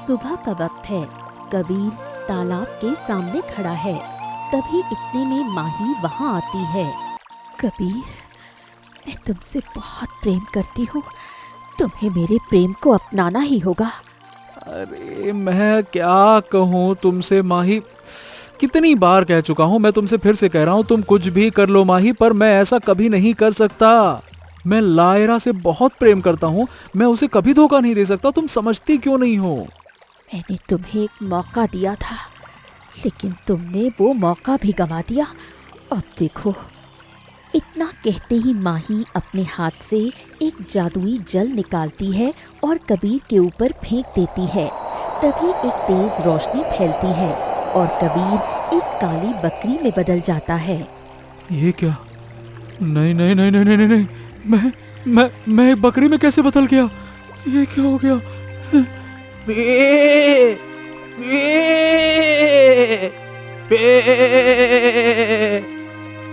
सुबह का वक्त है। कबीर तालाब के सामने खड़ा है। तभी इतने में माही वहाँ आती है। कबीर, मैं तुमसे बहुत प्रेम करती हूँ, तुम्हें मेरे प्रेम को अपनाना ही होगा। अरे मैं क्या कहूँ तुमसे माही, कितनी बार कह चुका हूँ, मैं तुमसे फिर से कह रहा हूँ, तुम कुछ भी कर लो माही, पर मैं ऐसा कभी नहीं कर सकता। मैं लायरा से बहुत प्रेम करता हूँ, मैं उसे कभी धोखा नहीं दे सकता। तुम समझती क्यों नहीं हो? मैंने तुम्हें एक मौका दिया था, लेकिन तुमने वो मौका भी गंवा दिया। अब देखो। इतना कहते ही माही अपने हाथ से एक जादुई जल निकालती है और कबीर के ऊपर फेंक देती है। तभी एक तेज रोशनी फैलती है और कबीर एक काली बकरी में बदल जाता है। ये क्या? नहीं नहीं नहीं नहीं नहीं नहीं, मैं एक बकरी में कैसे बदल गया? ये क्या हो गया?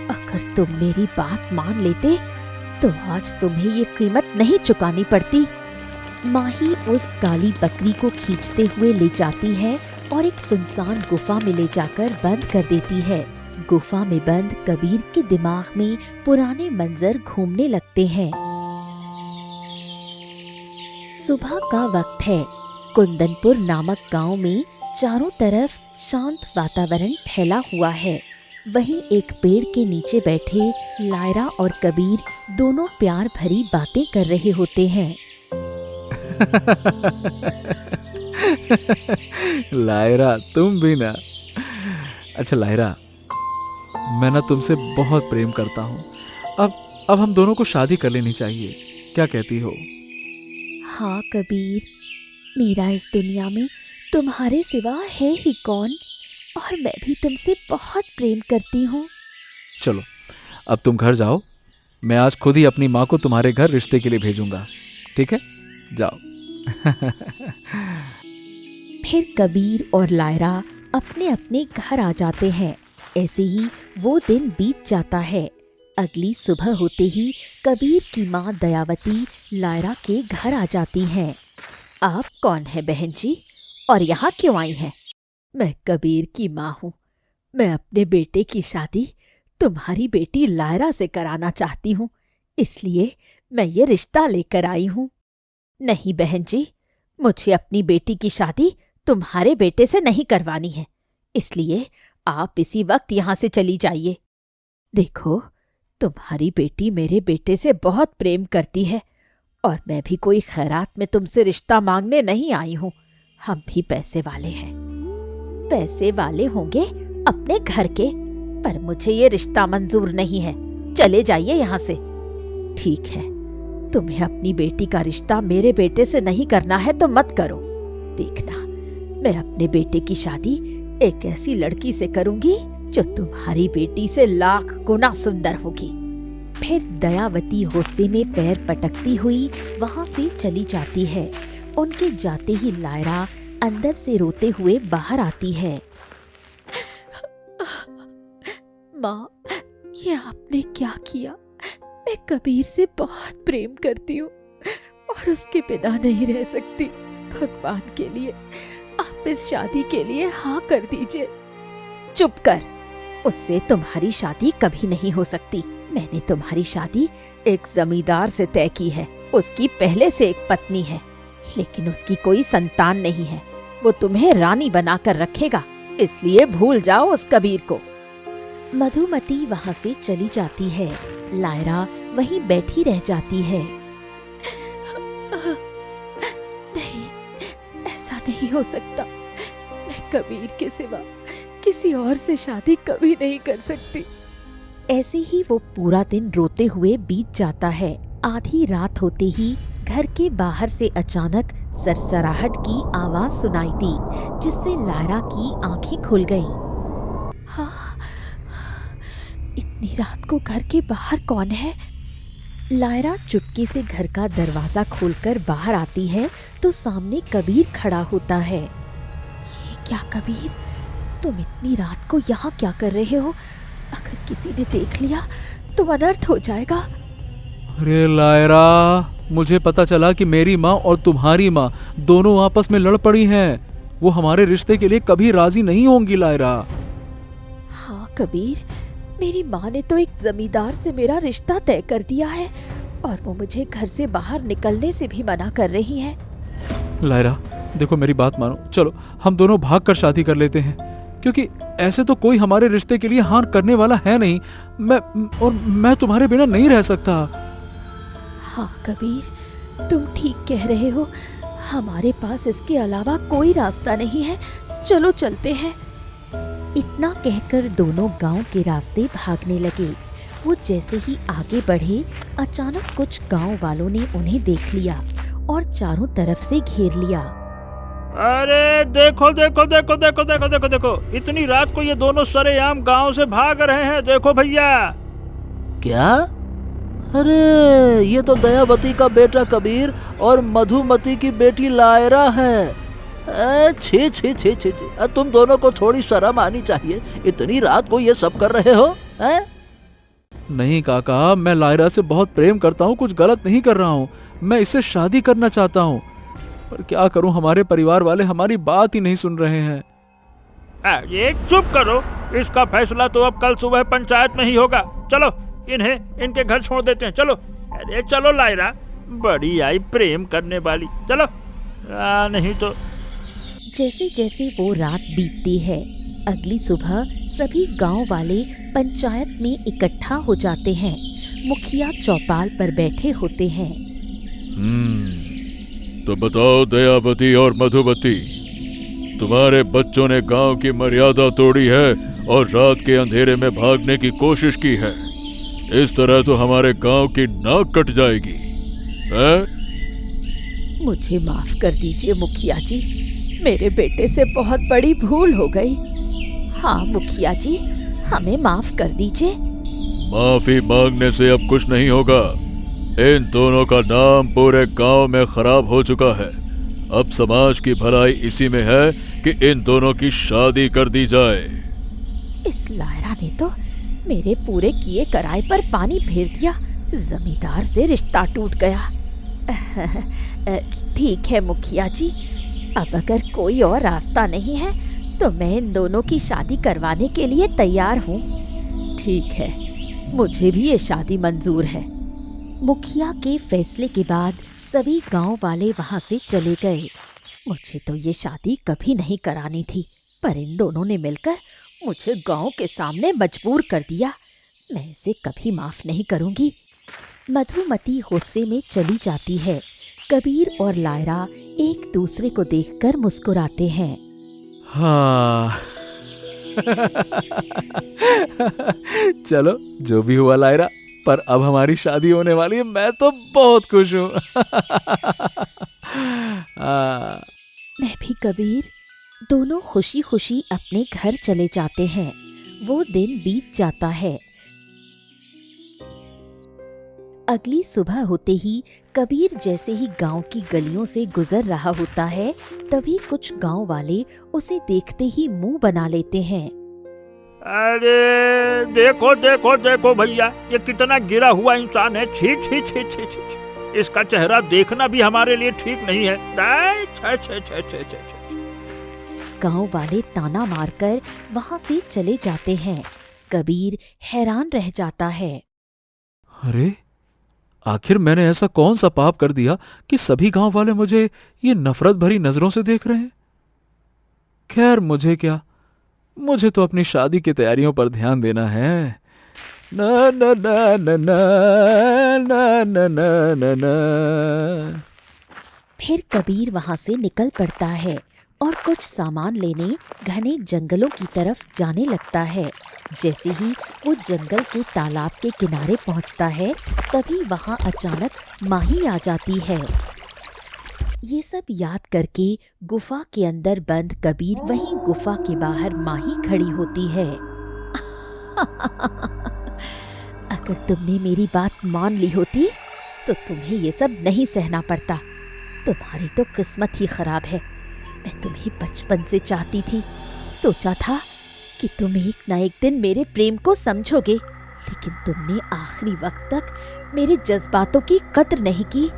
अगर तुम मेरी बात मान लेते तो आज तुम्हें ये कीमत नहीं चुकानी पड़ती। माही उस काली बकरी को खींचते हुए ले जाती है और एक सुनसान गुफा में ले जाकर बंद कर देती है। गुफा में बंद कबीर के दिमाग में पुराने मंजर घूमने लगते हैं। सुबह का वक्त है। कुंदनपुर नामक गांव में चारों तरफ शांत वातावरण फैला हुआ है। वहीं एक पेड़ के नीचे बैठे लायरा और कबीर दोनों प्यार भरी बातें कर रहे होते हैं। लायरा, तुम भी ना। अच्छा लायरा, मैं ना तुमसे बहुत प्रेम करता हूँ। अब हम दोनों को शादी कर लेनी चाहिए, क्या कहती हो? हाँ कबीर, मेरा इस दुनिया में तुम्हारे सिवा है ही कौन, और मैं भी तुमसे बहुत प्रेम करती हूँ। चलो अब तुम घर जाओ, मैं आज खुद ही अपनी माँ को तुम्हारे घर रिश्ते के लिए भेजूंगा, ठीक है? जाओ। फिर कबीर और लायरा अपने अपने घर आ जाते हैं। ऐसे ही वो दिन बीत जाता है। अगली सुबह होते ही कबीर की माँ दयावती लायरा के घर आ जाती हैं। आप कौन है बहन जी, और यहाँ क्यों आई हैं? मैं कबीर की माँ हूँ। मैं अपने बेटे की शादी तुम्हारी बेटी लायरा से कराना चाहती हूँ, इसलिए मैं ये रिश्ता लेकर आई हूँ। नहीं बहन जी, मुझे अपनी बेटी की शादी तुम्हारे बेटे से नहीं करवानी है, इसलिए आप इसी वक्त यहाँ से चली जाइए। देखो, तुम्हारी बेटी मेरे बेटे से बहुत प्रेम करती है, और मैं भी कोई खैरात में तुमसे रिश्ता मांगने नहीं आई हूँ। हम भी पैसे वाले हैं। पैसे वाले होंगे अपने घर के, पर मुझे ये रिश्ता मंजूर नहीं है। चले जाइए यहाँ से। ठीक है, तुम्हें अपनी बेटी का रिश्ता मेरे बेटे से नहीं करना है तो मत करो। देखना, मैं अपने बेटे की शादी एक ऐसी लड़की से करूंगी जो तुम्हारी बेटी से लाख गुना सुंदर होगी। फिर दयावती गुस्से में पैर पटकती हुई वहां से चली जाती है। उनके जाते ही लायरा अंदर से रोते हुए बाहर आती है। माँ, ये आपने क्या किया? मैं कबीर से बहुत प्रेम करती हूँ और उसके बिना नहीं रह सकती। भगवान के लिए आप इस शादी के लिए हाँ कर दीजिए। चुप कर, उससे तुम्हारी शादी कभी नहीं हो सकती। मैंने तुम्हारी शादी एक जमींदार से तय की है। उसकी पहले से एक पत्नी है, लेकिन उसकी कोई संतान नहीं है। वो तुम्हें रानी बनाकर रखेगा, इसलिए भूल जाओ उस कबीर को। मधुमती वहाँ से चली जाती है। लायरा वहीं बैठी रह जाती है। नहीं, ऐसा नहीं हो सकता। मैं कबीर के सिवा किसी और से शादी कभी नहीं कर सकती। ऐसे ही वो पूरा दिन रोते हुए बीत जाता है। आधी रात होते ही घर के बाहर से अचानक सरसराहट की आवाज सुनाई दी, जिससे लायरा की आंखें खुल गईं। हाँ, इतनी रात को घर के बाहर कौन है? लायरा चुपके से घर का दरवाजा खोलकर बाहर आती है तो सामने कबीर खड़ा होता है। ये क्या कबीर, तुम इतनी रात को यहाँ क्या कर रहे हो? अगर किसी ने देख लिया तो अनर्थ हो जाएगा। अरे लायरा, मुझे पता चला कि मेरी माँ और तुम्हारी माँ दोनों आपस में लड़ पड़ी हैं। वो हमारे रिश्ते के लिए कभी राजी नहीं होंगी लायरा। हाँ कबीर, मेरी माँ ने तो एक जमींदार से मेरा रिश्ता तय कर दिया है और वो मुझे घर से बाहर निकलने से भी मना कर रही है। लायरा देखो, मेरी बात मानो, चलो हम दोनों भाग कर शादी कर लेते हैं, क्योंकि ऐसे तो कोई हमारे रिश्ते के लिए हार करने वाला है नहीं। मैं तुम्हारे बिना नहीं रह सकता। हाँ कबीर, तुम ठीक कह रहे हो। हमारे पास इसके अलावा कोई रास्ता नहीं है। चलो चलते हैं। इतना कहकर दोनों गांव के रास्ते भागने लगे। वो जैसे ही आगे बढ़े, अचानक कुछ गांव वालों ने उन्हें देख लिया और चारों तरफ से घेर लिया। अरे देखो देखो देखो देखो देखो देखो देखो, इतनी रात को ये दोनों सरेआम गांव से भाग रहे हैं। देखो भैया। क्या? अरे ये तो दयावती का बेटा कबीर और मधुमती की बेटी लायरा है। छी छी छी छी छी, तुम दोनों को थोड़ी शर्म आनी चाहिए। इतनी रात को ये सब कर रहे हो हैं? नहीं काका, मैं लायरा से बहुत प्रेम करता हूँ, कुछ गलत नहीं कर रहा हूँ। मैं इससे शादी करना चाहता हूँ, पर क्या करूँ, हमारे परिवार वाले हमारी बात ही नहीं सुन रहे हैं। ये चुप करो। इसका फैसला तो अब कल सुबह पंचायत में ही होगा। चलो इन्हें इनके घर छोड़ देते हैं। चलो। अरे चलो लायरा, बड़ी आई प्रेम करने वाली। चलो। नहीं तो। जैसे जैसे वो रात बीतती है, अगली सुबह सभी गांव वाले पंचायत में इकट्ठा हो जाते हैं। मुखिया चौपाल पर बैठे होते हैं। तो बताओ दयावती और मधुमती, तुम्हारे बच्चों ने गांव की मर्यादा तोड़ी है और रात के अंधेरे में भागने की कोशिश की है। इस तरह तो हमारे गांव की नाक कट जाएगी। मुझे माफ कर दीजिए मुखिया जी, मेरे बेटे से बहुत बड़ी भूल हो गई। हाँ मुखिया जी, हमें माफ कर दीजिए। माफी मांगने से अब कुछ नहीं होगा। इन दोनों का नाम पूरे गांव में खराब हो चुका है। अब समाज की भलाई इसी में है कि इन दोनों की शादी कर दी जाए। इस लायरा ने तो मेरे पूरे किए कराए पर पानी फेर दिया। जमींदार से रिश्ता टूट गया। ठीक है मुखिया जी, अब अगर कोई और रास्ता नहीं है तो मैं इन दोनों की शादी करवाने के लिए तैयार हूँ। ठीक है, मुझे भी ये शादी मंजूर है। मुखिया के फैसले के बाद सभी गांव वाले वहां से चले गए। मुझे तो ये शादी कभी नहीं करानी थी, पर इन दोनों ने मिलकर मुझे गांव के सामने मजबूर कर दिया। मैं इसे कभी माफ नहीं करूंगी। मधुमती गुस्से में चली जाती है। कबीर और लायरा एक दूसरे को देखकर मुस्कुराते हैं। हाँ चलो, जो भी हुआ लायरा, पर अब हमारी शादी होने वाली है। मैं तो बहुत खुश हूँ। मैं भी कबीर। दोनों खुशी खुशी अपने घर चले जाते हैं। वो दिन बीत जाता है। अगली सुबह होते ही कबीर जैसे ही गांव की गलियों से गुजर रहा होता है, तभी कुछ गांव वाले उसे देखते ही मुंह बना लेते हैं। अरे देखो देखो देखो भैया, ये कितना गिरा हुआ इंसान है। छी छी छी छी छी, इसका चेहरा देखना भी हमारे लिए ठीक नहीं है। छे छे छे छे छे। गांव वाले ताना मारकर वहां से चले जाते हैं। कबीर हैरान रह जाता है। अरे आखिर मैंने ऐसा कौन सा पाप कर दिया कि सभी गांव वाले मुझे ये नफरत भरी नजरों से देख रहे हैं। खैर मुझे क्या, मुझे तो अपनी शादी की तैयारियों पर ध्यान देना है। ना ना ना ना ना ना ना ना ना ना। फिर कबीर वहां से निकल पड़ता है और कुछ सामान लेने घने जंगलों की तरफ जाने लगता है। जैसे ही वो जंगल के तालाब के किनारे पहुंचता है, तभी वहां अचानक माही आ जाती है। ये सब याद करके गुफा के अंदर बंद कबीर वहीं गुफा के बाहर माही खड़ी होती है। अगर तुमने मेरी बात मान ली होती तो तुम्हें ये सब नहीं सहना पड़ता। तुम्हारी तो किस्मत ही खराब है। मैं तुम्हें बचपन से चाहती थी। सोचा था कि तुम एक ना एक दिन मेरे प्रेम को समझोगे। लेकिन तुमने आखिरी वक्त तक मेरे जज्बातों की कद्र नहीं की।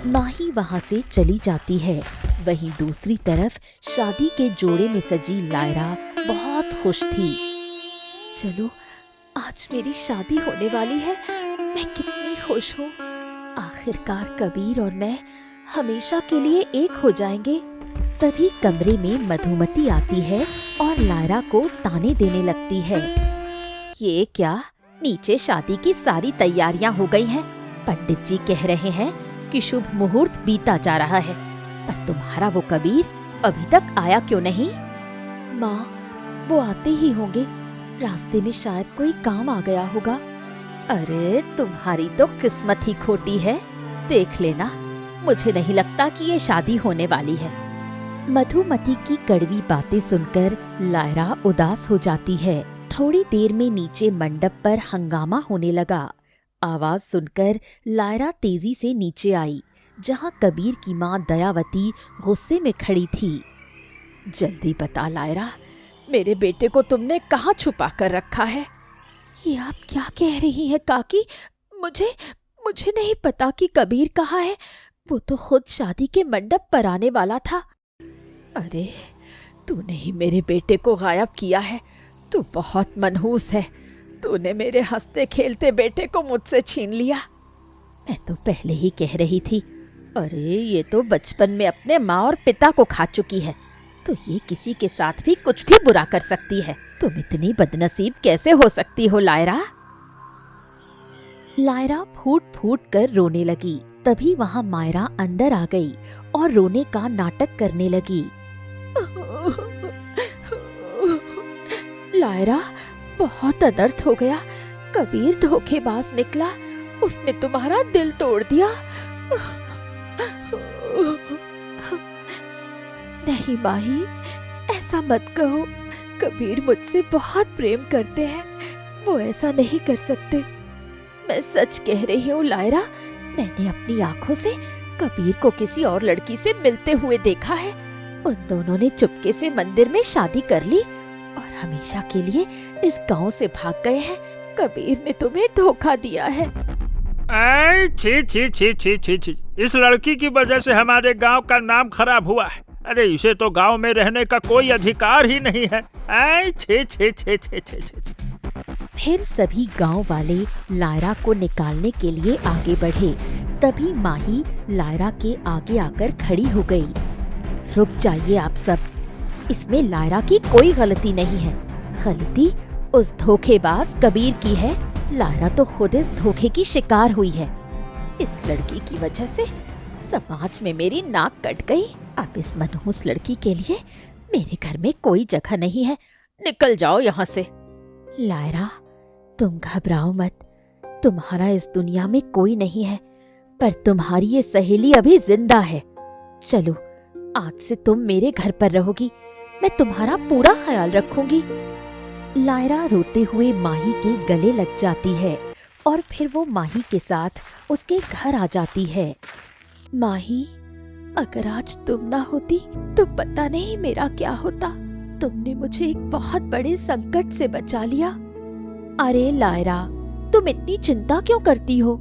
माही वहां से चली जाती है। वहीं दूसरी तरफ शादी के जोड़े में सजी लायरा बहुत खुश थी। चलो, आज मेरी शादी होने वाली है। मैं कितनी खुश हूँ। आखिरकार कबीर और मैं हमेशा के लिए एक हो जाएंगे। तभी कमरे में मधुमती आती है और लायरा को ताने देने लगती है। ये क्या, नीचे शादी की सारी तैयारियां हो गई हैं। पंडित जी कह रहे हैं कि शुभ मुहूर्त बीता जा रहा है, पर तुम्हारा वो कबीर अभी तक आया क्यों नहीं? माँ, वो आते ही होंगे। रास्ते में शायद कोई काम आ गया होगा। अरे तुम्हारी तो किस्मत ही खोटी है। देख लेना, मुझे नहीं लगता कि ये शादी होने वाली है। मधुमती की कड़वी बातें सुनकर लायरा उदास हो जाती है। थोड़ी देर में नीचे मंडप पर हंगामा होने लगा। आवाज सुनकर लायरा तेजी से नीचे आई, जहाँ कबीर की माँ दयावती गुस्से में खड़ी थी। जल्दी बता लायरा, मेरे बेटे को तुमने कहाँ छुपा कर रखा है? ये आप क्या कह रही हैं काकी? मुझे नहीं पता कि कबीर कहाँ है। वो तो खुद शादी के मंडप पर आने वाला था। अरे, तूने ही मेरे बेटे को गायब किया है। तू बहुत मनहूस है। तूने मेरे हंसते खेलते बेटे को मुझसे छीन लिया। मैं तो पहले ही कह रही थी। अरे, ये तो बचपन में अपने माँ और पिता को खा चुकी है, तो ये किसी के साथ भी कुछ भी बुरा कर सकती है। तुम इतनी बदनसीब कैसे हो सकती हो लायरा? लायरा फूट फूट कर रोने लगी। तभी वहाँ मायरा अंदर आ गई और रोने का नाटक करने लगी। लायरा, बहुत अनर्थ हो गया। कबीर धोखेबाज निकला। उसने तुम्हारा दिल तोड़ दिया। नहीं माही, ऐसा मत कहो। कबीर मुझसे बहुत प्रेम करते हैं। वो ऐसा नहीं कर सकते। मैं सच कह रही हूँ लायरा, मैंने अपनी आंखों से कबीर को किसी और लड़की से मिलते हुए देखा है। उन दोनों ने चुपके से मंदिर में शादी कर ली और हमेशा के लिए इस गांव से भाग गए हैं। कबीर ने तुम्हें धोखा दिया है। छी छी छी छी छी छी, इस लड़की की वजह से हमारे गांव का नाम खराब हुआ है। अरे, इसे तो गांव में रहने का कोई अधिकार ही नहीं है। छी छी छी छी छी छी। फिर सभी गांव वाले लायरा को निकालने के लिए आगे बढ़े। तभी माही लायरा के आगे आकर खड़ी हो गई। रुक जाइए आप सब। इसमें लायरा की कोई गलती नहीं है। गलती उस धोखेबाज कबीर की है। लायरा तो खुद इस धोखे की शिकार हुई है। इस लड़की की वजह से समाज में मेरी नाक कट गई। अब इस मनहूस लड़की के लिए मेरे घर में कोई जगह नहीं है। निकल जाओ यहाँ से। लायरा, तुम घबराओ मत। तुम्हारा इस दुनिया में कोई नहीं है, पर तुम्हारी ये सहेली अभी जिंदा है। चलो, आज से तुम मेरे घर पर रहोगी। मैं तुम्हारा पूरा ख्याल रखूंगी। लायरा रोते हुए माही के गले लग जाती है और फिर वो माही के साथ उसके घर आ जाती है। माही, अगर आज तुम ना होती तो पता नहीं मेरा क्या होता। तुमने मुझे एक बहुत बड़े संकट से बचा लिया। अरे लायरा, तुम इतनी चिंता क्यों करती हो?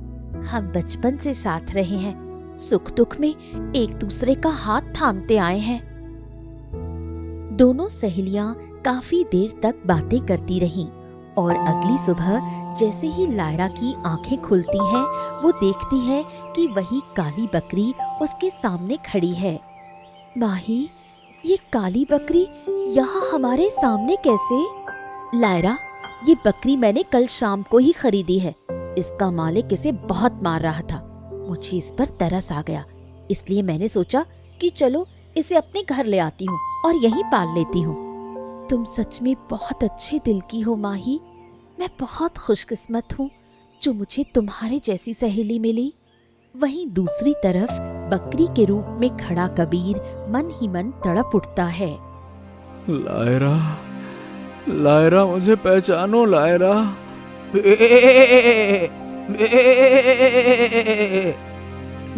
हम बचपन से साथ रहे हैं। सुख दुख में एक दूसरे का हाथ थामते आए हैं। दोनों सहेलियां काफी देर तक बातें करती रहीं और अगली सुबह जैसे ही लायरा की आंखें खुलती हैं, वो देखती है कि वही काली बकरी उसके सामने खड़ी है। माही, ये काली बकरी यहाँ हमारे सामने कैसे? लायरा, ये बकरी मैंने कल शाम को ही खरीदी है। इसका मालिक इसे बहुत मार रहा था। मुझे इस पर तरस आ गया, इसलिए मैंने सोचा कि चलो इसे अपने घर ले आती हूँ और यहीं पाल लेती हूँ। तुम सच में बहुत अच्छे दिल की हो माही। मैं बहुत खुशकिस्मत हूँ जो मुझे तुम्हारे जैसी सहेली मिली। वहीं दूसरी तरफ बकरी के रूप में खड़ा कबीर मन ही मन तड़प उठता है। लायरा, लायरा, मुझे पहचानो लायरा।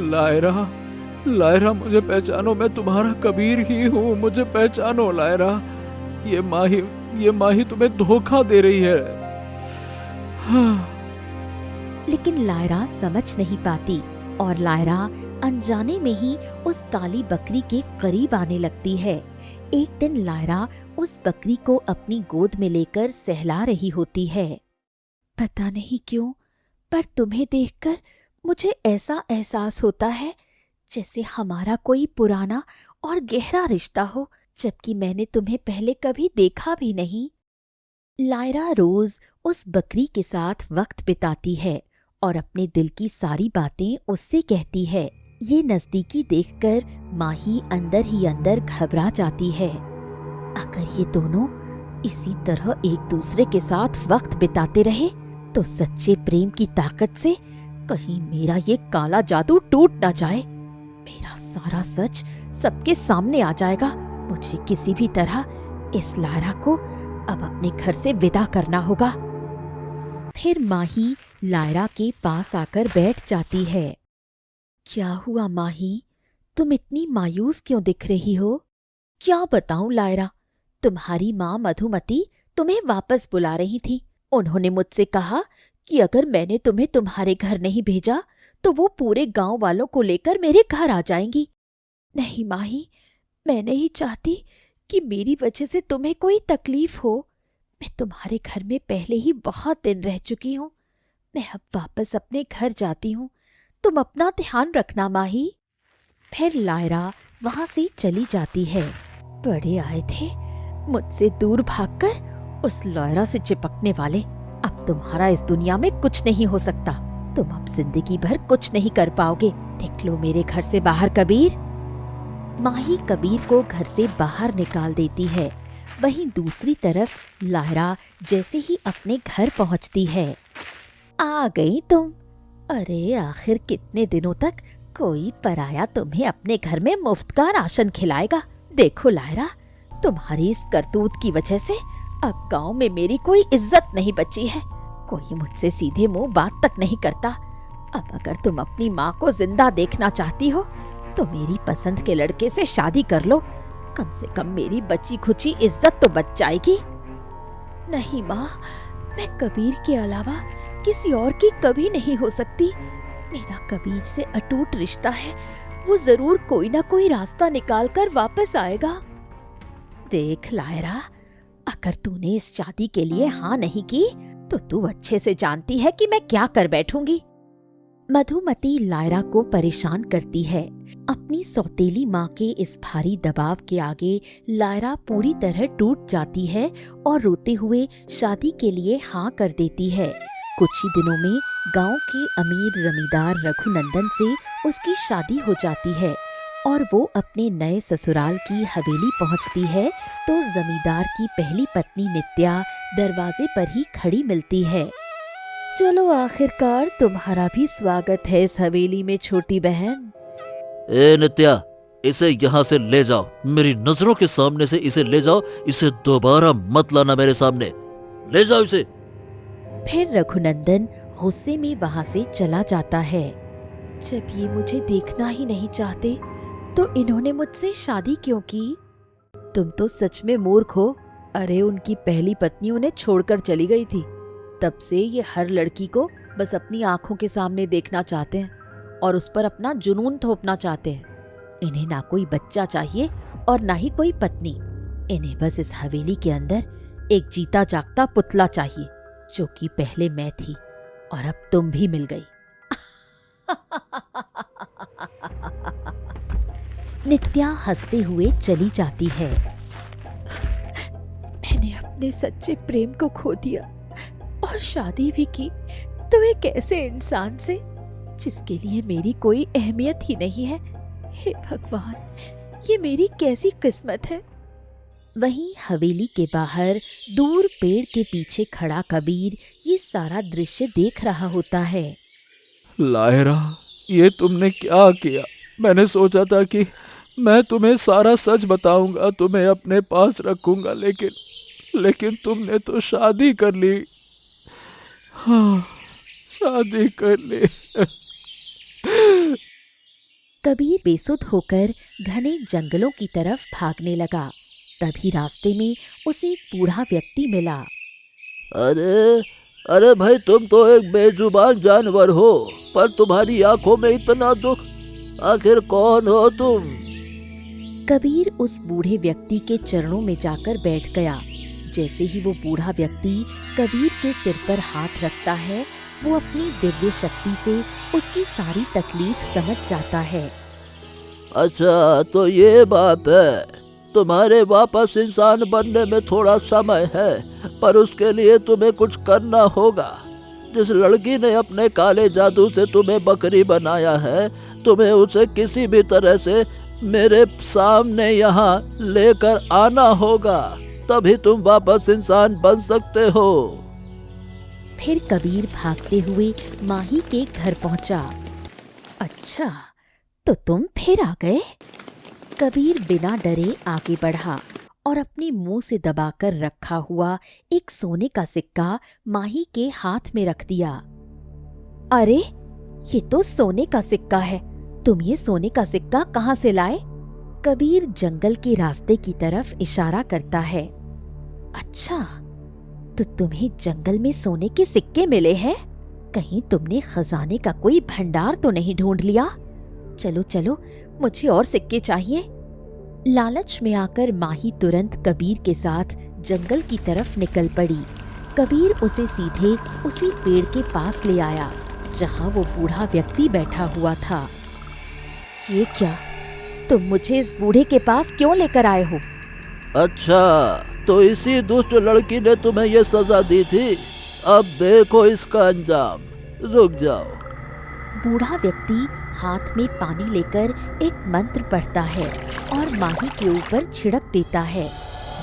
लायरा, लायरा, मुझे पहचानो। मैं तुम्हारा कबीर ही हूँ। मुझे पहचानो लायरा। ये माही तुम्हें धोखा दे रही है। लेकिन लायरा समझ नहीं पाती और लायरा अनजाने में ही उस काली बकरी के करीब आने लगती है। एक दिन लायरा उस बकरी को अपनी गोद में लेकर सहला रही होती है। पता नहीं क्यों, पर तुम्हें देखकर मुझे ऐसा एहसास होता है जैसे हमारा कोई पुराना और गहरा रिश्ता हो, जबकि मैंने तुम्हें पहले कभी देखा भी नहीं। लायरा रोज उस बकरी के साथ वक्त बिताती है और अपने दिल की सारी बातें उससे कहती है। ये नजदीकी देखकर माही अंदर ही अंदर घबरा जाती है। अगर ये दोनों इसी तरह एक दूसरे के साथ वक्त बिताते रहे तो सच्चे प्रेम की ताकत से कहीं मेरा ये काला जादू टूट ना जाए। मेरा सारा सच सबके सामने आ जाएगा। मुझे किसी भी तरह इस लायरा को अब अपने घर से विदा करना होगा। फिर माही लायरा के पास आकर बैठ जाती है। क्या हुआ माही, तुम इतनी मायूस क्यों दिख रही हो? क्या बताऊं लायरा, तुम्हारी माँ मधुमती तुम्हें वापस बुला रही थी। उन्होंने मुझसे कहा कि अगर मैंने तुम्हें तुम्हारे घर नहीं भेजा तो वो पूरे गांव वालों को लेकर मेरे घर आ जाएंगी। नहीं माही, मैं नहीं चाहती कि मेरी वजह से तुम्हें कोई तकलीफ हो। मैं तुम्हारे घर में पहले ही बहुत दिन रह चुकी हूँ। मैं अब वापस अपने घर जाती हूँ। तुम अपना ध्यान रखना माही। फिर लायरा वहां से चली जाती है। बड़े आए थे मुझसे दूर भागकर उस लायरा से चिपकने वाले, अब तुम्हारा इस दुनिया में कुछ नहीं हो सकता। तुम अब जिंदगी भर कुछ नहीं कर पाओगे। निकलो मेरे घर से बाहर कबीर। माही कबीर को घर से बाहर निकाल देती है। वहीं दूसरी तरफ लायरा जैसे ही अपने घर पहुंचती है। आ गई तुम। अरे आखिर कितने दिनों तक कोई पराया तुम्हें अपने घर में मुफ्त का राशन खिलाएगा। देखो लायरा, तुम्हारी इस करतूत की वजह से अब गांव में मेरी कोई इज्जत नहीं बची है। कोई मुझसे सीधे मुंह बात तक नहीं करता। अब अगर तुम अपनी माँ को जिंदा देखना चाहती हो तो मेरी पसंद के लड़के से शादी कर लो। कम से कम मेरी बची खुची इज्जत तो बच जाएगी। नहीं माँ, मैं कबीर के अलावा किसी और की कभी नहीं हो सकती। मेरा कबीर से अटूट रिश्ता है। वो जरूर कोई ना कोई रास्ता निकाल कर वापस आएगा। देख लायरा, अगर तूने इस शादी के लिए हाँ नहीं की तो तू अच्छे से जानती है कि मैं क्या कर बैठूंगी। मधुमती लायरा को परेशान करती है। अपनी सौतेली माँ के इस भारी दबाव के आगे लायरा पूरी तरह टूट जाती है और रोते हुए शादी के लिए हाँ कर देती है। कुछ ही दिनों में गांव के अमीर जमींदार रघुनंदन से उसकी शादी हो जाती है और वो अपने नए ससुराल की हवेली पहुंचती है तो जमींदार की पहली पत्नी नित्या दरवाजे पर ही खड़ी मिलती है। चलो आखिरकार तुम्हारा भी स्वागत है इस हवेली में छोटी बहन। ए नित्या, इसे यहाँ से ले जाओ। मेरी नजरों के सामने से इसे ले जाओ। इसे दोबारा मत लाना मेरे सामने। ले जाओ इसे। फिर रघुनंदन गुस्से में वहां से चला जाता है। जब ये मुझे देखना ही नहीं चाहते तो इन्होंने मुझसे शादी क्यों की? तुम तो सच में मूर्ख हो। अरे उनकी पहली पत्नी उन्हें छोड़कर चली गई थी। तब से ये हर लड़की को बस अपनी आंखों के सामने देखना चाहते हैं और उस पर अपना जुनून थोपना चाहते हैं। इन्हें ना कोई बच्चा चाहिए और ना ही कोई पत्नी। इन्हें बस इस हवेली के अंदर एक जीता जागता पुतला चाहिए, जो कि पहले मैं थी और अब तुम भी मिल गई। नित्या हंसते हुए चली जाती है। मैंने अपने सच्चे प्रेम को खो दिया और शादी भी की तो एक ऐसे इंसान से जिसके लिए मेरी कोई अहमियत ही नहीं है। हे भगवान, ये मेरी कैसी किस्मत है। वहीं हवेली के बाहर दूर पेड़ के पीछे खड़ा कबीर ये सारा दृश्य देख रहा होता है। लायरा, ये तुमने क्या किया? मैंने सोचा था कि मैं तुम्हें सारा सच बताऊंगा, तुम्हें अपने पास रखूंगा, लेकिन तुमने तो शादी कर ली। हाँ, शादी कर ली। कबीर बेसुध होकर घने जंगलों की तरफ भागने लगा। तभी रास्ते में उसे एक बूढ़ा व्यक्ति मिला। अरे अरे भाई, तुम तो एक बेजुबान जानवर हो, पर तुम्हारी आंखों में इतना दुख। आखिर कौन हो तुम? कबीर उस बूढ़े व्यक्ति के चरणों में जाकर बैठ गया। जैसे ही वो बूढ़ा व्यक्ति कबीर के सिर पर हाथ रखता है, वो अपनी दिव्य शक्ति से उसकी सारी तकलीफ समझ जाता है। अच्छा, तो ये बात है। तुम्हारे वापस इंसान बनने में थोड़ा समय है, पर उसके लिए तुम्हें कुछ करना होगा। जिस लड़की ने अपने काले जादू से तुम्हें बकरी बनाया है, तुम्हें उसे किसी भी तरह से मेरे सामने यहाँ लेकर आना होगा, तभी तुम वापस इंसान बन सकते हो। फिर कबीर भागते हुए माही के घर पहुंचा। अच्छा, तो तुम फिर आ गए? कबीर बिना डरे आगे बढ़ा और अपने मुंह से दबाकर रखा हुआ एक सोने का सिक्का माही के हाथ में रख दिया। अरे, ये तो सोने का सिक्का है। तुम ये सोने का सिक्का कहाँ से लाए? कबीर जंगल के रास्ते की तरफ इशारा करता है। अच्छा, तो तुम्हें जंगल में सोने के सिक्के मिले हैं? कहीं तुमने खजाने का कोई भंडार तो नहीं ढूंढ लिया? चलो चलो, मुझे और सिक्के चाहिए। लालच में आकर माही तुरंत कबीर के साथ जंगल की तरफ निकल पड़ी। कबीर उसे सीधे उसी पेड़ के पास ले आया जहां वो बूढ़ा व्यक्ति बैठा हुआ था। ये क्या? तुम मुझे इस बूढ़े के पास क्यों लेकर आए हो? अच्छा, तो इसी दुष्ट लड़की ने तुम्हें ये सजा दी थी। अब देखो इसका अंजाम। रुक जाओ। बूढ़ा व्यक्ति हाथ में पानी लेकर एक मंत्र पढ़ता है और माही के ऊपर छिड़क देता है।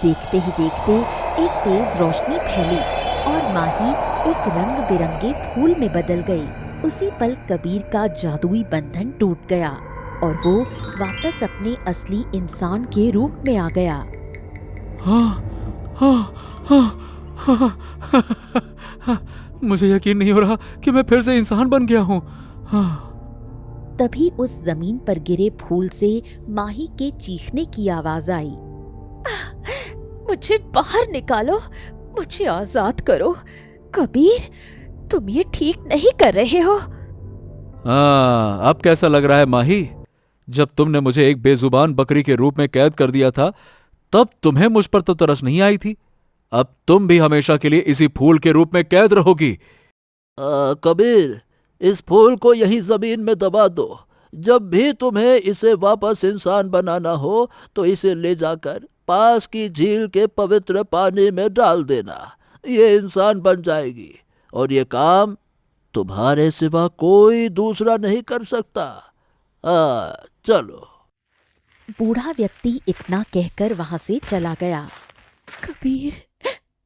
देखते ही देखते एक तेज रोशनी फैली और माही एक रंग बिरंगे फूल में बदल गई। उसी पल कबीर का जादुई बंधन टूट गया और वो वापस अपने असली इंसान के रूप में आ गया। मुझे यकीन नहीं हो रहा कि मैं फिर से इंसान बन गया हूँ। तभी उस जमीन पर गिरे फूल से माही के चीखने की आवाज आई। मुझे बाहर निकालो, मुझे आजाद करो। कबीर, तुम ये ठीक नहीं कर रहे हो। अब कैसा लग रहा है माही? जब तुमने मुझे एक बेजुबान बकरी के रूप में कैद कर दिया था, तब तुम्हें मुझ पर तो तरस नहीं आई थी। अब तुम भी हमेशा के लिए इसी फूल के रूप में कैद रहोगी। कबीर, इस फूल को यहीं जमीन में दबा दो। जब भी तुम्हें इसे वापस इंसान बनाना हो, तो इसे ले जाकर पास की झील के पवित्र पानी में डाल देना। ये इंसान बन जाएगी और ये काम तुम्हारे सिवा कोई दूसरा नहीं कर सकता। चलो। बूढ़ा व्यक्ति इतना कहकर वहां से चला गया। कबीर,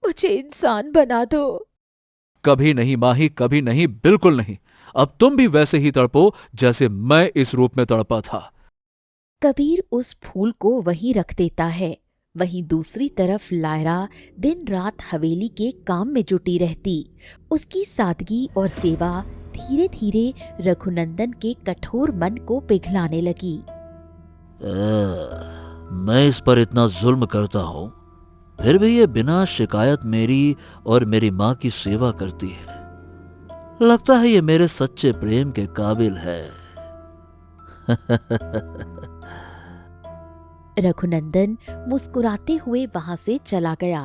मुझे इंसान बना दो। कभी नहीं माही, कभी नहीं, बिल्कुल नहीं। अब तुम भी वैसे ही तड़पो जैसे मैं इस रूप में तड़पा था। कबीर उस फूल को वहीं रख देता है। वहीं दूसरी तरफ लायरा दिन रात हवेली के काम में जुटी रहती। उसकी सादगी और सेवा धीरे धीरे रघुनंदन के कठोर मन को पिघलाने लगी। मैं इस पर इतना जुल्म करता हूँ, फिर भी ये बिना शिकायत मेरी और मेरी माँ की सेवा करती है। लगता है ये मेरे सच्चे प्रेम के काबिल है। रघुनंदन मुस्कुराते हुए वहां से चला गया,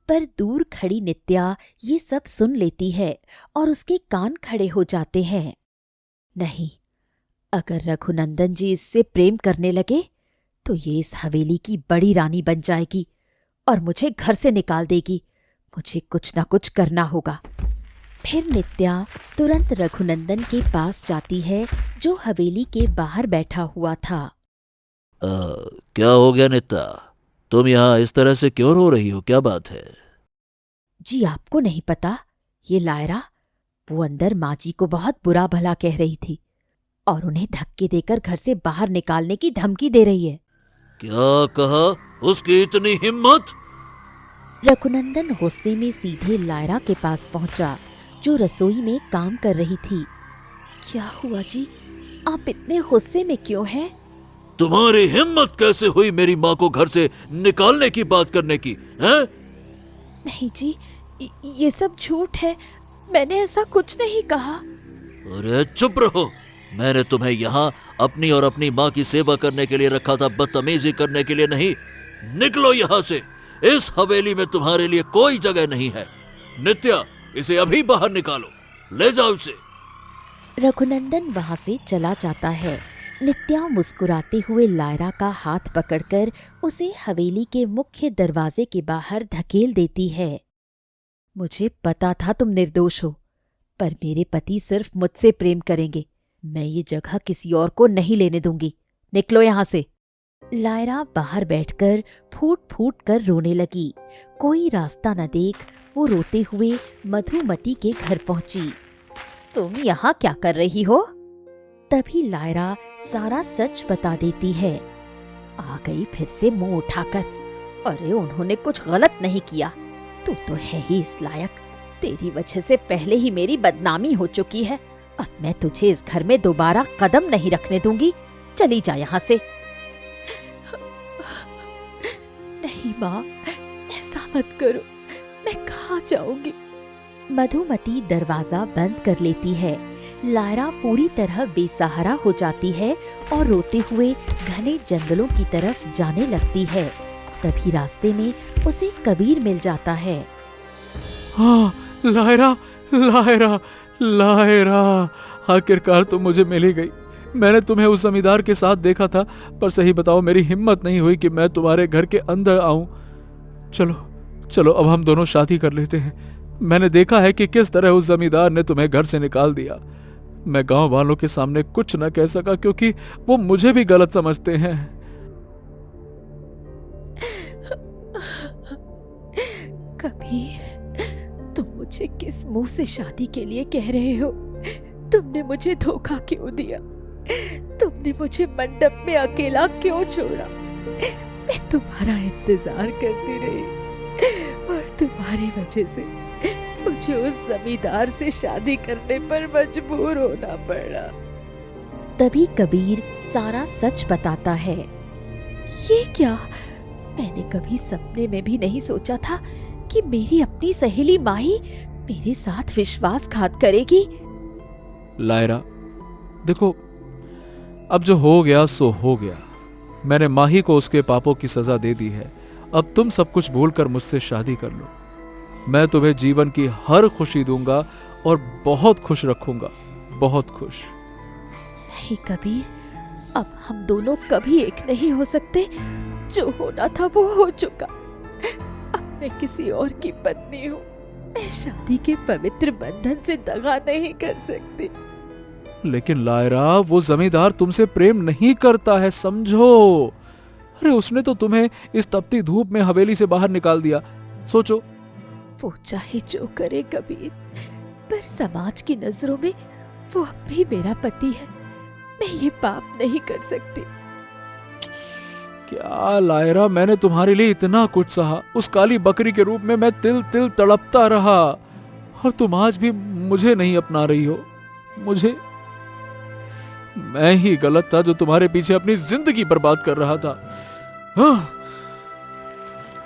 पर दूर खड़ी नित्या ये सब सुन लेती है और उसके कान खड़े हो जाते हैं। नहीं, अगर रघुनंदन जी इससे प्रेम करने लगे तो ये इस हवेली की बड़ी रानी बन जाएगी और मुझे घर से निकाल देगी। मुझे कुछ ना कुछ करना होगा। फिर नित्या तुरंत रघुनंदन के पास जाती है जो हवेली के बाहर बैठा हुआ था। क्या हो गया नित्या? तुम यहाँ इस तरह से क्यों रो रही हो? क्या बात है? जी आपको नहीं पता, ये लायरा, वो अंदर माँ जी को बहुत बुरा भला कह रही थी और उन्हें धक्के देकर घर से बाहर निकालने की धमकी दे रही है। क्या कहा? उसकी इतनी हिम्मत? रघुनंदन गुस्से में सीधे लायरा के पास पहुंचा जो रसोई में काम कर रही थी। क्या हुआ जी? आप इतने गुस्से में क्यों हैं? तुम्हारी हिम्मत कैसे हुई मेरी माँ को घर से निकालने की बात करने की? हैं? नहीं जी, ये सब झूठ है। मैंने ऐसा कुछ नहीं कहा। अरे चुप रहो, मैंने तुम्हें यहाँ अपनी और अपनी माँ की सेवा करने के लिए रखा था, बदतमीजी करने के लिए नहीं। निकलो यहाँ से, इस हवेली में तुम्हारे लिए कोई जगह नहीं है। नित्या, इसे अभी बाहर निकालो, ले जाओ इसे। रघुनंदन वहां से चला जाता है। नित्या मुस्कुराते हुए लायरा का हाथ पकड़कर उसे हवेली के मुख्य दरवाजे के बाहर धकेल देती है। मुझे पता था तुम निर्दोष हो, पर मेरे पति सिर्फ मुझसे प्रेम करेंगे। मैं ये जगह किसी और को नहीं लेने दूंगी। निकलो यहाँ से। लायरा बाहर बैठकर फूट फूट कर रोने लगी। कोई रास्ता न देख वो रोते हुए मधुमती के घर पहुंची। तुम यहाँ क्या कर रही हो? तभी लायरा सारा सच बता देती है। आ गई फिर से मुंह उठाकर। अरे उन्होंने कुछ गलत नहीं किया, तू तो है ही इस लायक। तेरी वजह से पहले ही मेरी बदनामी हो चुकी है। अब मैं तुझे इस घर में दोबारा कदम नहीं रखने दूंगी। चली जा यहाँ से। नहीं माँ, ऐसा मत करो, मैं कहाँ जाऊंगी? मधुमती दरवाजा बंद कर लेती है। लायरा पूरी तरह बेसहारा हो जाती है और रोते हुए घने जंगलों की तरफ जाने लगती है। तभी रास्ते में उसे कबीर मिल जाता है। हाँ, लायरा, लायरा, लायरा, आखिरकार तुम मुझे मिल ही गई। मैंने तुम्हें उस जमींदार के साथ देखा था, पर सही बताओ मेरी हिम्मत नहीं हुई कि मैं तुम्हारे घर के अंदर आऊं। चलो चलो, अब हम दोनों शादी कर लेते हैं। मैंने देखा है कि किस तरह उस जमींदार ने तुम्हें घर से निकाल दिया। मैं गांव वालों के सामने कुछ न कह सका क्योंकि वो मुझे भी गलत समझते हैं। कबीर, तुम मुझे किस मुंह से शादी के लिए कह रहे हो? तुमने मुझे धोखा क्यों दिया? तुमने मुझे मंडप में अकेला क्यों छोड़ा? मैं तुम्हारा इंतजार करती रही और तुम्हारी वजह से मुझे उस जमींदार से शादी करने पर मजबूर होना पड़ा। तभी कबीर सारा सच बताता है। ये क्या? मैंने कभी सपने में भी नहीं सोचा था कि मेरी अपनी सहेली माही मेरे साथ विश्वासघात करेगी। लायरा, देखो, अब जो हो गया सो हो गया। मैंने माही को उसके पापों की सजा दे दी है। अब तुम सब कुछ भूलकर मुझसे शादी कर लो। मैं तुम्हें जीवन की हर खुशी दूंगा और बहुत खुश रखूंगा, बहुत खुश। नहीं कबीर, अब हम दोनों कभी एक नहीं हो सकते। जो होना था वो हो चुका। अब मैं किसी और की पत्नी हूँ। मैं शादी के पवित्र बंधन से दगा नहीं कर सकती। लेकिन लायरा, वो जमींदार तुमसे प्रेम नहीं करता है, समझो। अरे उसने तो तुम्हें इस तपती धूप में हवेली से बाहर निकाल दिया। सोचो। वो चाहे जो करे कबीर, पर समाज की नजरों में वो अब भी मेरा पति है। मैं ये पाप नहीं कर सकती। क्या लायरा, मैंने तुम्हारे लिए इतना कुछ सहा। उस काली बकरी के रूप में मैं तिल तिल तड़पता रहा और तुम आज भी मुझे नहीं अपना रही हो। मैं ही गलत था जो तुम्हारे पीछे अपनी जिंदगी बर्बाद कर रहा था। हाँ।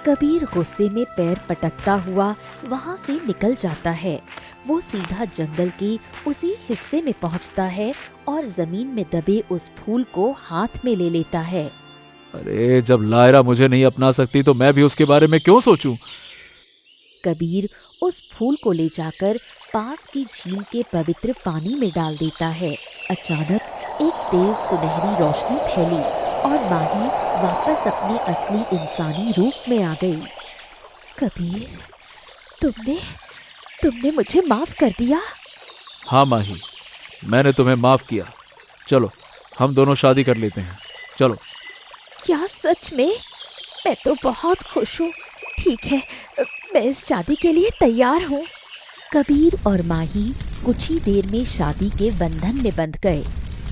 कबीर गुस्से में पैर पटकता हुआ वहां से निकल जाता है। वो सीधा जंगल के उसी हिस्से में पहुंचता है और जमीन में दबे उस फूल को हाथ में ले लेता है। अरे जब लायरा मुझे नहीं अपना सकती तो मैं भी उसके बारे में क्यों सोचूं? कबीर उस फूल को ले जाकर पास की झील के पवित्र पानी में डाल देता है। अचानक एक तेज सुनहरी रोशनी फैली और माही वापस अपने असली इंसानी रूप में आ गई। कबीर, तुमने मुझे माफ कर दिया? हाँ माही, मैंने तुम्हें माफ किया। चलो हम दोनों शादी कर लेते हैं, चलो। क्या सच में? मैं तो बहुत खुश हूँ। ठीक है, मैं इस शादी के लिए तैयार हूँ। कबीर और माही कुछ ही देर में शादी के बंधन में बंध गए।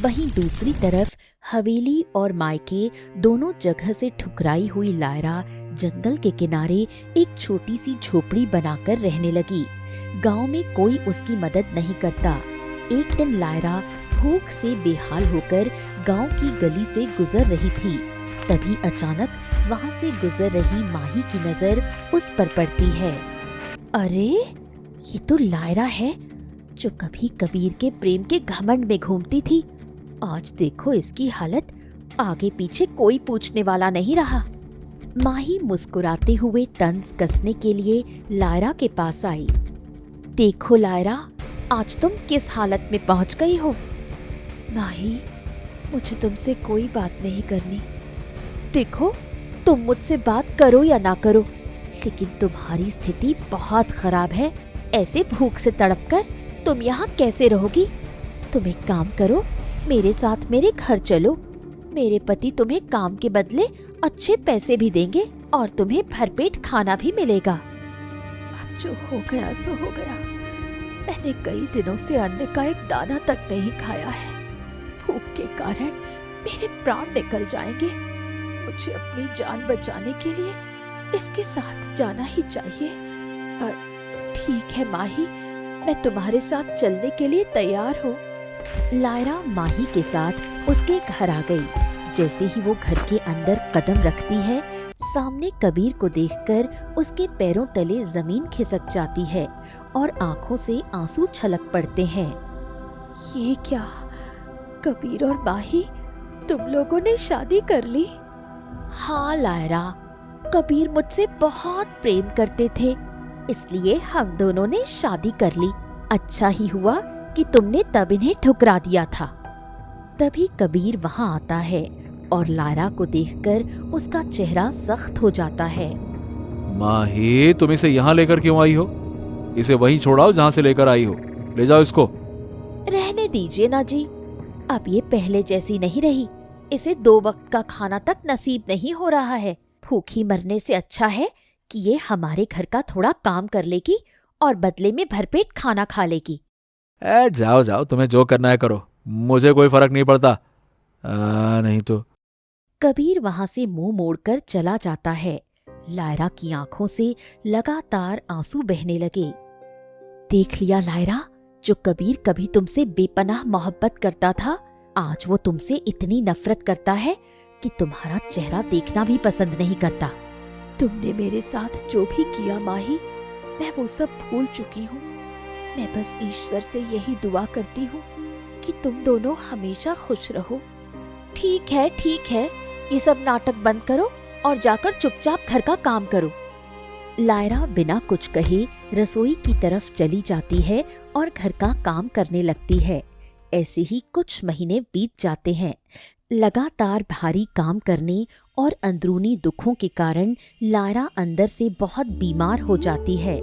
वहीं दूसरी तरफ हवेली और मायके दोनों जगह से ठुकराई हुई लायरा जंगल के किनारे एक छोटी सी झोपड़ी बनाकर रहने लगी। गांव में कोई उसकी मदद नहीं करता। एक दिन लायरा भूख से बेहाल होकर गांव की गली से गुजर रही थी। तभी अचानक वहां से गुजर रही माही की नजर उस पर पड़ती है। अरे ये तो लायरा है जो कभी कबीर के प्रेम के घमंड में घूमती थी। आज देखो इसकी हालत, आगे पीछे कोई पूछने वाला नहीं रहा। माही मुस्कुराते हुए तंज कसने के लिए लायरा के पास आई। देखो लायरा, आज तुम किस हालत में पहुंच गई हो। माही, मुझे तुमसे कोई बात नहीं करनी। देखो, तुम मुझसे बात करो या ना करो, लेकिन तुम्हारी स्थिति बहुत खराब है। ऐसे भूख से तड़पकर तुम यहाँ कैसे रहोगी। तुम एक काम करो, मेरे साथ मेरे घर चलो। मेरे पति तुम्हें काम के बदले अच्छे पैसे भी देंगे और तुम्हें भरपेट खाना भी मिलेगा। अब जो हो गया सो हो गया। मैंने कई दिनों से अन्न का एक दाना तक नहीं खाया है। भूख के कारण मेरे प्राण निकल जाएंगे। मुझे अपनी जान बचाने के लिए इसके साथ जाना ही चाहिए। ठीक है माही, मैं तुम्हारे साथ चलने के लिए तैयार हूँ। लायरा माही के साथ उसके घर आ गई। जैसे ही वो घर के अंदर कदम रखती है, सामने कबीर को देखकर उसके पैरों तले जमीन खिसक जाती है और आंखों से आंसू छलक पड़ते हैं। ये क्या, कबीर और माही, तुम लोगों ने शादी कर ली? हाँ लायरा, कबीर मुझसे बहुत प्रेम करते थे, इसलिए हम दोनों ने शादी कर ली। अच्छा ही हुआ कि तुमने तब इन्हें ठुकरा दिया था। तभी कबीर वहाँ आता है और लायरा को देखकर उसका चेहरा सख्त हो जाता है। माही, तुम इसे यहाँ लेकर क्यों आई हो? इसे वहीं छोड़ाओ जहाँ से लेकर आई हो। ले जाओ इसको। रहने दीजिए ना जी, अब ये पहले जैसी नहीं रही। इसे 2 वक्त का खाना तक नसीब नहीं हो रहा है। भूखी मरने से अच्छा है कि ये हमारे घर का थोड़ा काम कर लेगी और बदले में भरपेट खाना खा लेगी। जाओ जाओ, तुम्हें जो करना है करो, मुझे कोई फर्क नहीं पड़ता। नहीं तो। कबीर वहां से मुंह मोड़कर चला जाता है। लायरा की आंखों से लगातार आंसू बहने लगे। देख लिया लायरा, जो कबीर कभी तुमसे बेपनाह मोहब्बत करता था, आज वो तुमसे इतनी नफरत करता है कि तुम्हारा चेहरा देखना भी पसंद नहीं करता। तुमने मेरे साथ जो भी किया माही, मैं वो सब भूल चुकी हूँ। मैं बस ईश्वर से यही दुआ करती हूँ कि तुम दोनों हमेशा खुश रहो। ठीक है, ये सब नाटक बंद करो और जाकर चुपचाप घर का काम करो। लायरा बिना कुछ कहे रसोई की तरफ चली जाती है और घर का काम करने लगती है। ऐसे ही कुछ महीने बीत जाते हैं। लगातार भारी काम करने और अंदरूनी दुखों के कारण लायरा अंदर से बहुत बीमार हो जाती है।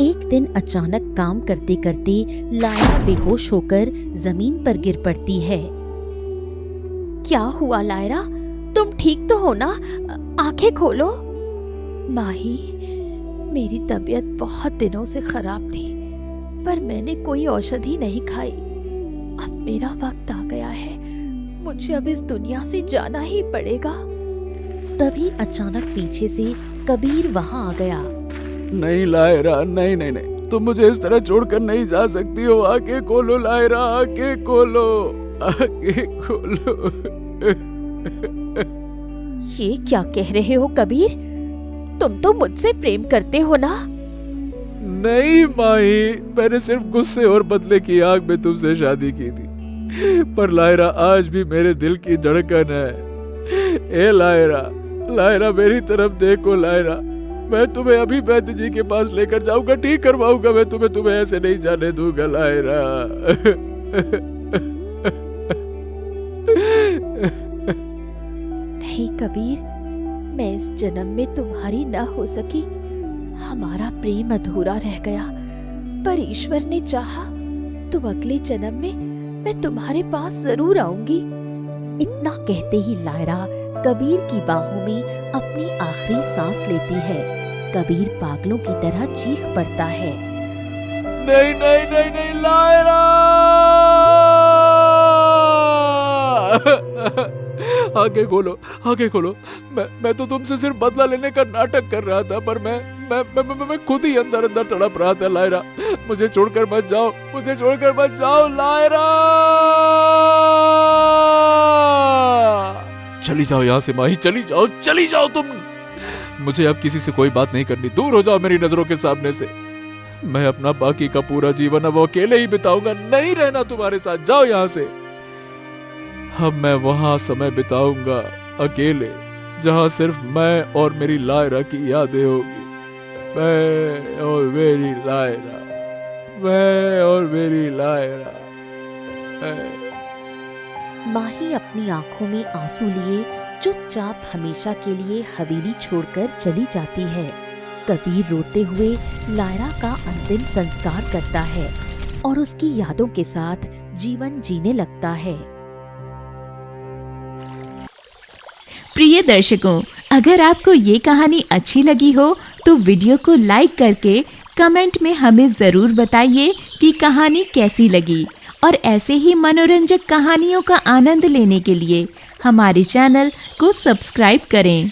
एक दिन अचानक काम करते करते लायरा बेहोश होकर जमीन पर गिर पड़ती है। क्या हुआ लायरा, तुम ठीक तो हो ना? आंखें खोलो। माही, मेरी तबीयत बहुत दिनों से खराब थी, पर मैंने कोई औषधि नहीं खाई। अब मेरा वक्त आ गया है, मुझे अब इस दुनिया से जाना ही पड़ेगा। तभी अचानक पीछे से कबीर वहां आ गया। नहीं लायरा, नहीं, तुम मुझे इस तरह छोड़कर नहीं जा सकती हो। आंखें खोलो लायरा, आंखें खोलो, आंखें खोलो। ये क्या कह रहे हो कबीर? तुम तो मुझसे प्रेम करते हो ना? नहीं माही, मैंने सिर्फ गुस्से और बदले की आग में तुमसे शादी की थी, पर लायरा आज भी मेरे दिल की धड़कन है। ए लायरा, मेरी तरफ देखो लायरा, मैं तुम्हें अभी वैद्य जी के पास लेकर जाऊंगा, ठीक करवाऊंगा मैं तुम्हें ऐसे नहीं जाने दूंगा लायरा। नहीं कबीर, मैं इस जन्म में तुम्हारी न हो सकी। हमारा प्रेम अधूरा रह गया, पर ईश्वर ने चाहा तो अगले जन्म में मैं तुम्हारे पास जरूर आऊंगी। इतना कहते ही लायरा कबीर की बाहों में अपनी आखिरी सांस लेती है। कबीर पागलों की तरह चीख पड़ता है। नहीं लायरा। आगे खोलो। मैं तो तुमसे सिर्फ बदला लेने का नाटक कर रहा था, पर मैं खुद ही अंदर तड़प रहा था लायरा। मुझे छोड़कर मत जाओ लायरा। चली जाओ यहाँ से माही, चली जाओ तुम। मुझे अब किसी से कोई बात नहीं करनी, दूर हो जाओ मेरी नजरों के सामने से। मैं अपना बाकी का पूरा जीवन अब अकेले ही बिताऊंगा, नहीं रहना तुम्हारे साथ, जाओ यहाँ से। अब मैं वहां समय बिताऊंगा अकेले, जहां सिर्फ मैं और मेरी लायरा की यादें होगी। मैं और मेरी लायरा, मैं और मेरी लायरा। माही अपनी आंखों में आंसू लिए चुपचाप हमेशा के लिए हवेली छोड़कर चली जाती है। कबीर रोते हुए लायरा का अंतिम संस्कार करता है और उसकी यादों के साथ जीवन जीने लगता है। प्रिय दर्शकों, अगर आपको ये कहानी अच्छी लगी हो तो वीडियो को लाइक करके कमेंट में हमें ज़रूर बताइए कि कहानी कैसी लगी। और ऐसे ही मनोरंजक कहानियों का आनंद लेने के लिए हमारे चैनल को सब्सक्राइब करें।